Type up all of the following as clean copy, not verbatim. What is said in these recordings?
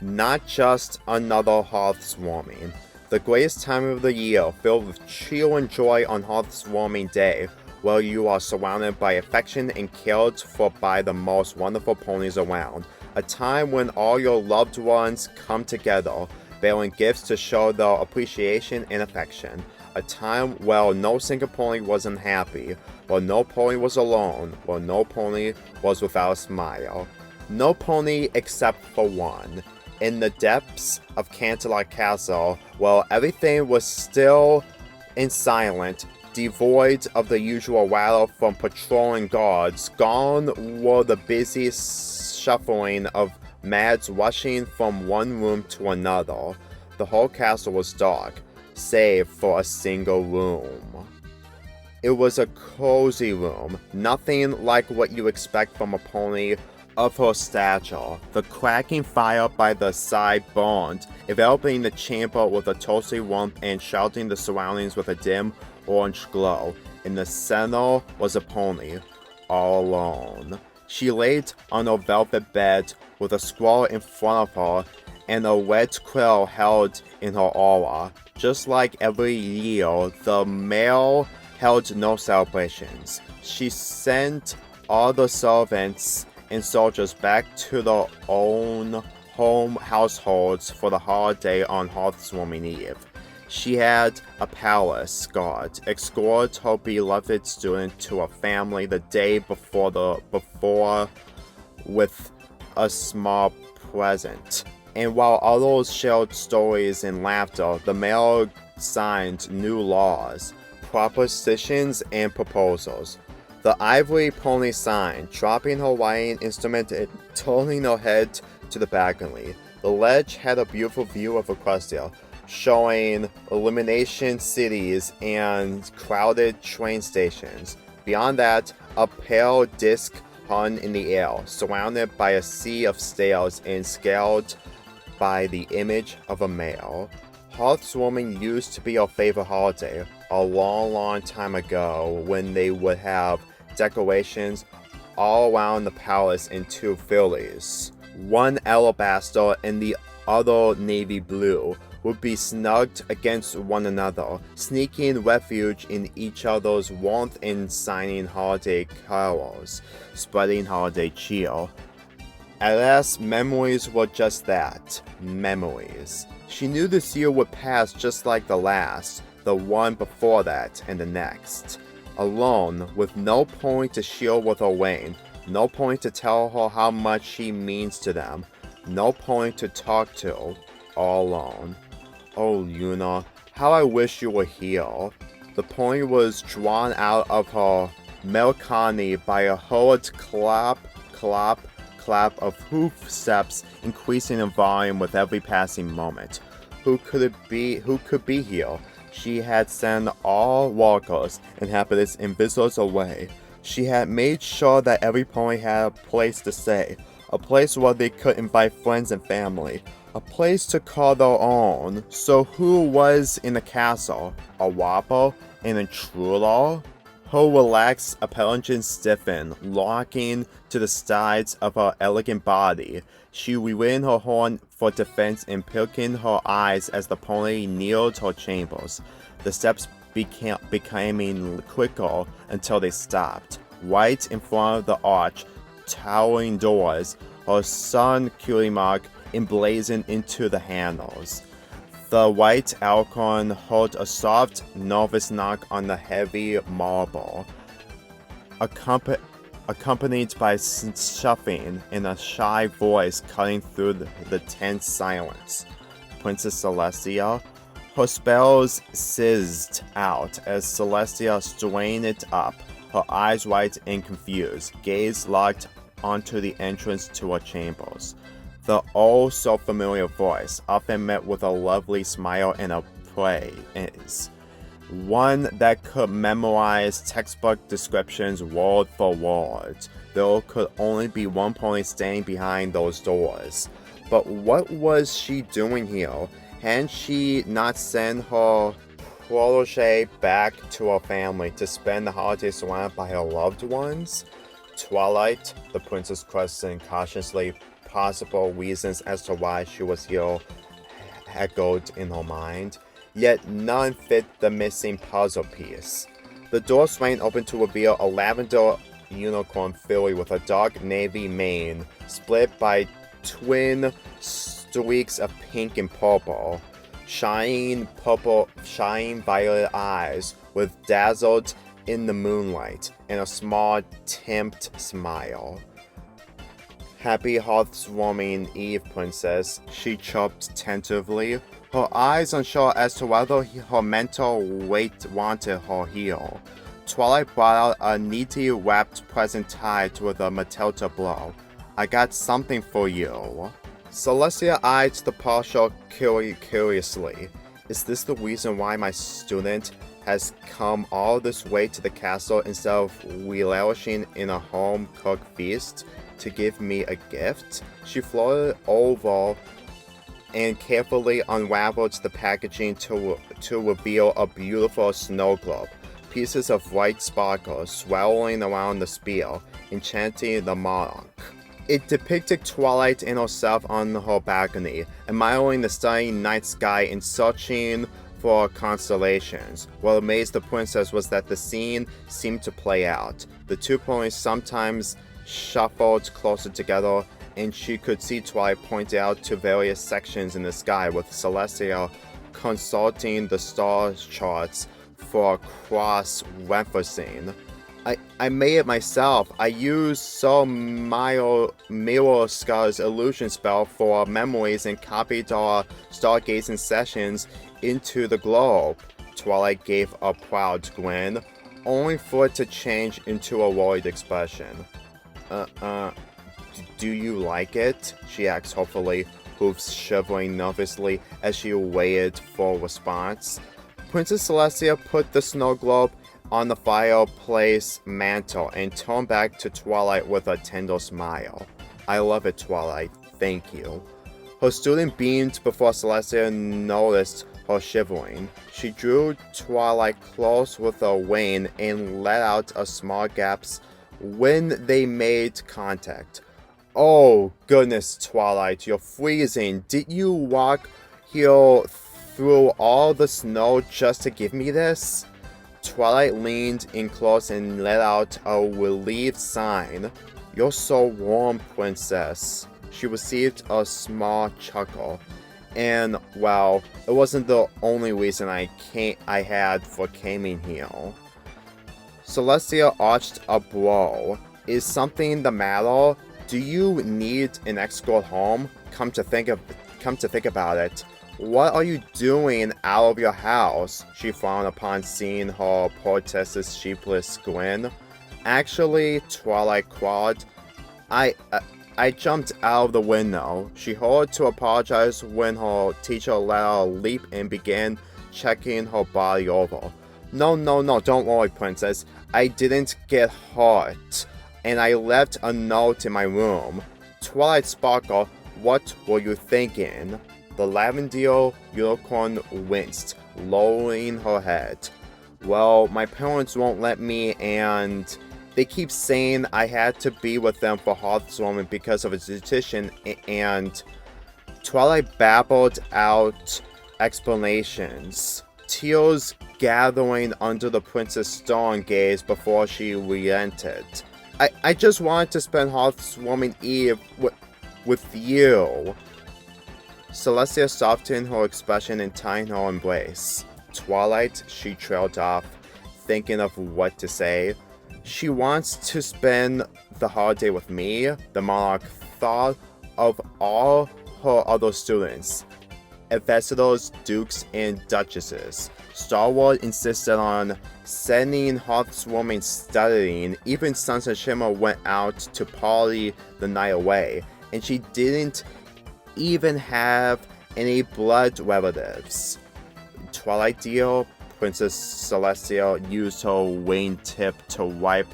not just another Hearthwarming. The greatest time of the year, filled with cheer and joy on Hearthwarming Day, where you are surrounded by affection and cared for by the most wonderful ponies around. A time when all your loved ones come together, bearing gifts to show their appreciation and affection. A time where no single pony was unhappy, where no pony was alone, where no pony was without a smile. No pony except for one. In the depths of Canterlot Castle, where everything was still and silent, devoid of the usual rattle from patrolling guards, gone were the busy shuffling of mads rushing from one room to another. The whole castle was dark, save for a single room. It was a cozy room, nothing like what you expect from a pony of her stature. The cracking fire by the side burned, enveloping the chamber with a toasty warmth and shrouding the surroundings with a dim orange glow. In the center was a pony, all alone. She laid on a velvet bed with a squirrel in front of her and a red quill held in her aura. Just like every year, the male held no celebrations. She sent all the servants and soldiers back to their own home households for the holiday on Heartswarming Eve. She had a palace guard escort her beloved student to a family the day before with a small present. And while others shared stories and laughter, the male signed new laws, propositions, and proposals. The ivory pony signed, dropping her writing instrument and turning her head to the balcony. The ledge had a beautiful view of Equestria, showing illumination cities and crowded train stations. Beyond that, a pale disc hung in the air, surrounded by a sea of stars and scaled by the image of a male. Hearthwarming used to be our favorite holiday a long time ago, when they would have decorations all around the palace in two fillies. One alabaster and the other navy blue would be snugged against one another, sneaking refuge in each other's warmth and signing holiday carols, spreading holiday cheer. Alas, memories were just that, memories. She knew this year would pass just like the last, the one before that, and the next. Alone, with no pony to shield with her wane, no pony to tell her how much she means to them, no pony to talk to, all alone. Oh, Luna, how I wish you were here. The pony was drawn out of her melancholy by a hurried clap of hoof steps, increasing in volume with every passing moment. Who could be here? She had sent all walkers, inhabitants, and visitors away. She had made sure that every pony had a place to stay, a place where they could invite friends and family, a place to call their own. So who was in the castle? A whopper? An intruder? Her relaxed appellation stiffened, locking to the sides of her elegant body. She rewind her horn for defense and picking her eyes as the pony neared her chambers. The steps becoming quicker until they stopped. Right in front of the arch, towering doors, her sun cutie mark emblazoned into the handles. The white Alcorn heard a soft, nervous knock on the heavy marble, accompanied by shuffling and a shy voice cutting through the tense silence. Princess Celestia? Her spells sizzed out as Celestia strained it up, her eyes wide and confused, gaze locked onto the entrance to her chambers. The oh-so-familiar voice, often met with a lovely smile and a praise. One that could memorize textbook descriptions word for word. There could only be one pony standing behind those doors. But what was she doing here? Hadn't she not sent her protege back to her family to spend the holidays surrounded by her loved ones? Twilight, the princess questioned, cautiously possible reasons as to why she was here echoed in her mind, yet none fit the missing puzzle piece. The door swung open to reveal a lavender unicorn filly with a dark navy mane, split by twin streaks of pink and purple, shining violet eyes with dazzled in the moonlight, and a small tempt smile. "Happy Heartswarming Eve, Princess," she chirped tentatively, her eyes unsure as to whether her mental weight wanted her here. Twilight brought out a neatly wrapped present tied with a Matilda blow. "I got something for you." Celestia eyed the parcel curiously. "Is this the reason why my student has come all this way to the castle instead of relishing in a home-cooked feast to give me a gift?" She floated over and carefully unraveled the packaging to reveal a beautiful snow globe. Pieces of white sparkle swirling around the spear, enchanting the monarch. It depicted Twilight and herself on her balcony, admiring the stunning night sky and searching for constellations. What amazed the princess was that the scene seemed to play out. The 2 points sometimes shuffled closer together, and she could see Twilight point out to various sections in the sky, with Celestia consulting the star charts for cross-referencing. I made it myself. I used Mirror Scar's illusion spell for memories and copied our stargazing sessions into the globe. Twilight gave a proud grin, only for it to change into a worried expression. Do you like it?" she asked hopefully, hooves shivering nervously as she waited for a response. Princess Celestia put the snow globe on the fireplace mantle and turned back to Twilight with a tender smile. "I love it, Twilight. Thank you." Her student beamed before Celestia noticed her shivering. She drew Twilight close with a wing and let out a small gasp when they made contact. "Oh, goodness, Twilight, you're freezing. Did you walk here through all the snow just to give me this?" Twilight leaned in close and let out a relieved sign. "You're so warm, Princess." She received a small chuckle. "And, well, it wasn't the only reason I had for coming here." Celestia arched a brow. "Is something the matter? Do you need an escort home? Come to think about it, what are you doing out of your house?" She frowned upon seeing her princess's sheepless grin. "Actually," Twilight cried, I jumped out of the window." She hurried to apologize when her teacher let out a leap and began checking her body over. No, don't worry, Princess. I didn't get hurt, and I left a note in my room." "Twilight Sparkle, what were you thinking?" The lavender unicorn winced, lowering her head. "Well, my parents won't let me, and they keep saying I had to be with them for Hearthwarming because of a tradition, and..." Twilight babbled out explanations, tears gathering under the princess' stern gaze before she relented. I just wanted to spend Heartswarming Eve with you." Celestia softened her expression and tightened her embrace. "Twilight," she trailed off, thinking of what to say. "She wants to spend the holiday with me." The monarch thought of all her other students, ambassadors, dukes, and duchesses. Starwood insisted on sending Hearthwarming studying. Even Sunset Shimmer went out to party the night away, and she didn't even have any blood relatives. "Twilight dear," Princess Celestia used her wingtip to wipe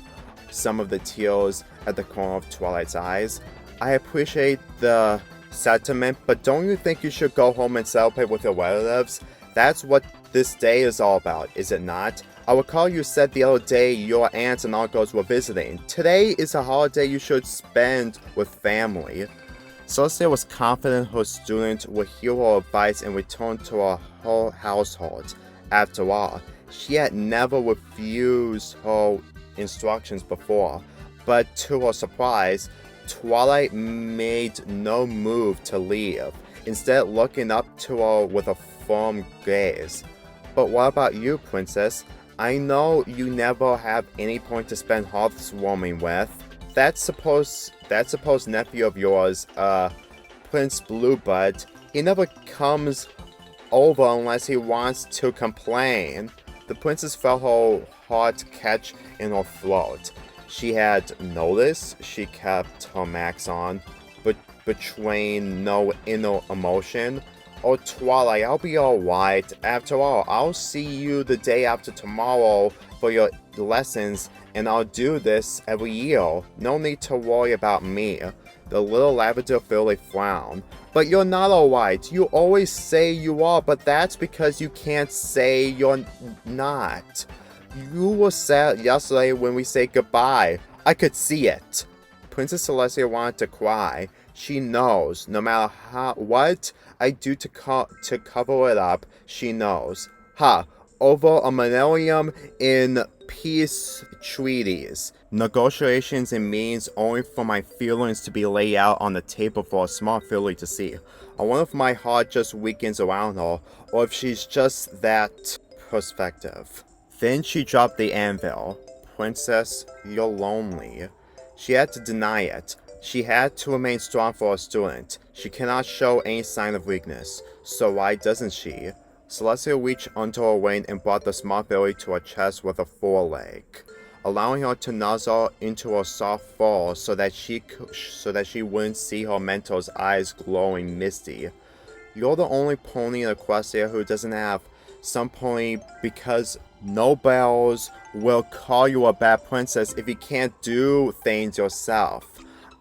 some of the tears at the corner of Twilight's eyes. "I appreciate the sentiment, but don't you think you should go home and celebrate with your relatives? That's what this day is all about, is it not? I recall you said the other day your aunts and uncles were visiting. Today is a holiday you should spend with family." Celestia was confident her student would hear her advice and return to her whole household. After all, she had never refused her instructions before, but to her surprise, Twilight made no move to leave, instead looking up to her with a firm gaze. But what about you, Princess? I know you never have any point to spend Hearthwarming with. That supposed nephew of yours, Prince Bluebud, he never comes over unless he wants to complain. The princess felt her heart catch in her throat. She had noticed she kept her mask on, but betraying no inner emotion. Oh, Twilight, I'll be alright. After all, I'll see you the day after tomorrow for your lessons, and I'll do this every year. No need to worry about me. The little lavender fairy frowned. But you're not alright. You always say you are, but that's because you can't say you're not. You were sad yesterday when we said goodbye. I could see it. Princess Celestia wanted to cry. She knows, no matter what I do to cover it up, she knows. Over a millennium in peace treaties, negotiations and means only for my feelings to be laid out on the table for a smart fairy to see. I wonder if my heart just weakens around her, or if she's just that perspective. Then she dropped the anvil. Princess, you're lonely. She had to deny it. She had to remain strong for her student. She cannot show any sign of weakness. So why doesn't she? Celestia reached under her wing and brought the small fairy to her chest with a foreleg, allowing her to nuzzle into her soft fur so that she wouldn't see her mentor's eyes glowing misty. You're the only pony in Equestria who doesn't have some pony, because nobles will call you a bad princess if you can't do things yourself.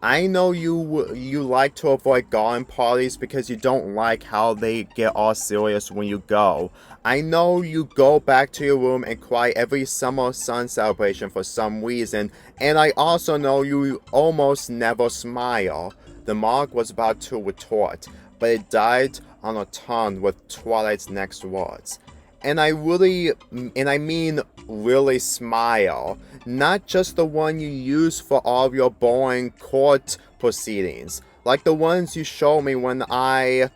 I know you like to avoid garden parties because you don't like how they get all serious when you go. I know you go back to your room and cry every summer sun celebration for some reason, and I also know you almost never smile. The monarch was about to retort, but it died on her tongue with Twilight's next words. And I mean really smile, not just the one you use for all of your boring court proceedings, like the ones you show me when I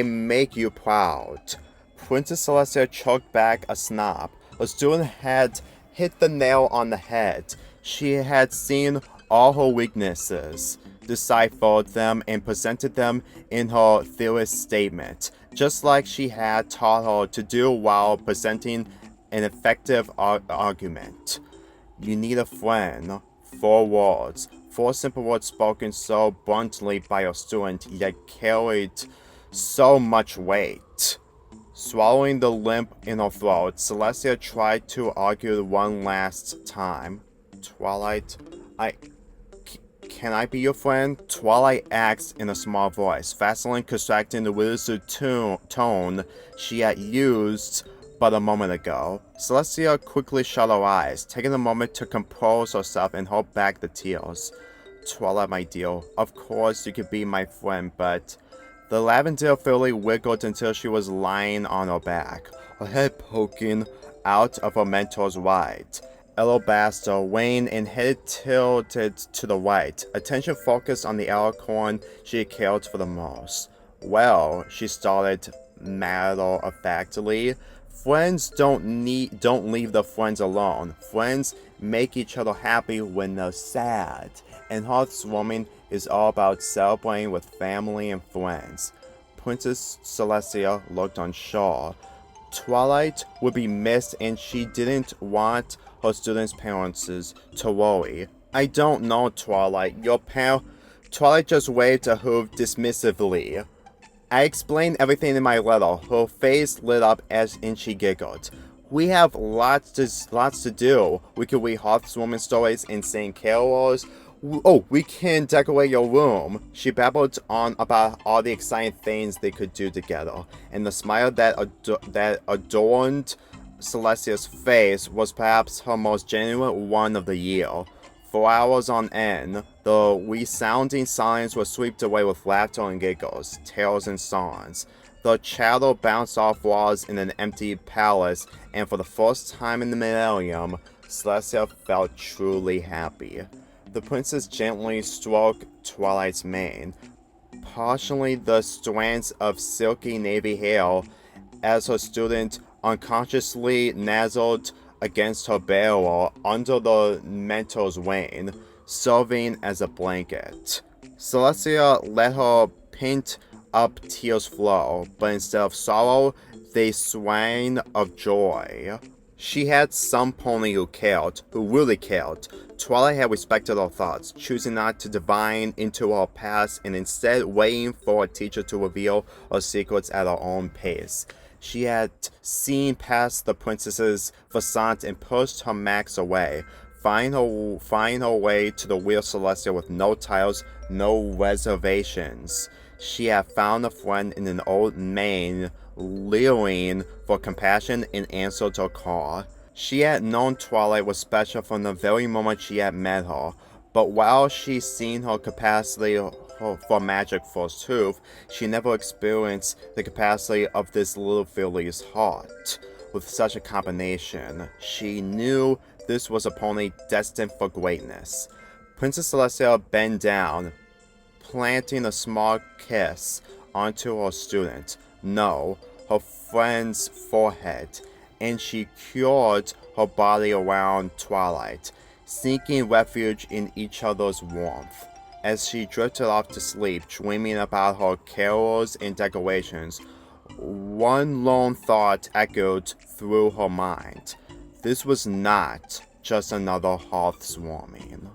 make you proud. Princess Celestia choked back a snap. The student had hit the nail on the head. She had seen all her weaknesses, deciphered them, and presented them in her thesis statement, just like she had taught her to do while presenting an effective argument. You need a friend. 4 words. 4 simple words spoken so bluntly by a student, yet carried so much weight. Swallowing the lump in her throat, Celestia tried to argue one last time. Twilight, can I be your friend? Twilight asked in a small voice, vastly contracting the reduced tone she had used but a moment ago. Celestia quickly shut her eyes, taking a moment to compose herself and hold back the tears. Twilight, my dear, of course you could be my friend, but... The lavender fairy wiggled until she was lying on her back, her head poking out of her mentor's right. Alabaster waned and head tilted to the right, attention focused on the acorn she cared for the most. Well, she started matter-of-factly, friends don't leave their friends alone. Friends make each other happy when they're sad, and Hearthwarming is all about celebrating with family and friends. Princess Celestia looked unsure. Twilight would be missed, and she didn't want her students' parents to worry. I don't know, Twilight. Twilight just waved a hoof dismissively. I explained everything in my letter. Her face lit up and she giggled. We have lots to do. We could read Hearthwarming stories and sing carols. Oh, we can decorate your room. She babbled on about all the exciting things they could do together, and the smile that adorned Celestia's face was perhaps her most genuine one of the year. For hours on end, the resounding silence was swept away with laughter and giggles, tales and songs. The chatter bounced off walls in an empty palace, and for the first time in the millennium, Celestia felt truly happy. The princess gently stroked Twilight's mane, partially the strands of silky navy hair, as her student unconsciously nuzzled against her barrel under the mentor's wing, serving as a blanket. Celestia let her pent up tears flow, but instead of sorrow, they swang of joy. She had some pony who really cared. Twilight had respected her thoughts, choosing not to divine into her past and instead waiting for a teacher to reveal her secrets at her own pace. She had seen past the princess's facade and pushed her max away, finding her way to the real Celestia with no titles, no reservations. She had found a friend in an old man leering for compassion in answer to her call. She had known Twilight was special from the very moment she had met her, but while she seen her capacity for magic forsooth, she never experienced the capacity of this little filly's heart. With such a combination, she knew this was a pony destined for greatness. Princess Celestia bent down, planting a small kiss onto her student, no, her friend's forehead, and she cured her body around Twilight, seeking refuge in each other's warmth. As she drifted off to sleep, dreaming about her carols and decorations, one lone thought echoed through her mind. This was not just another Hearthswarming.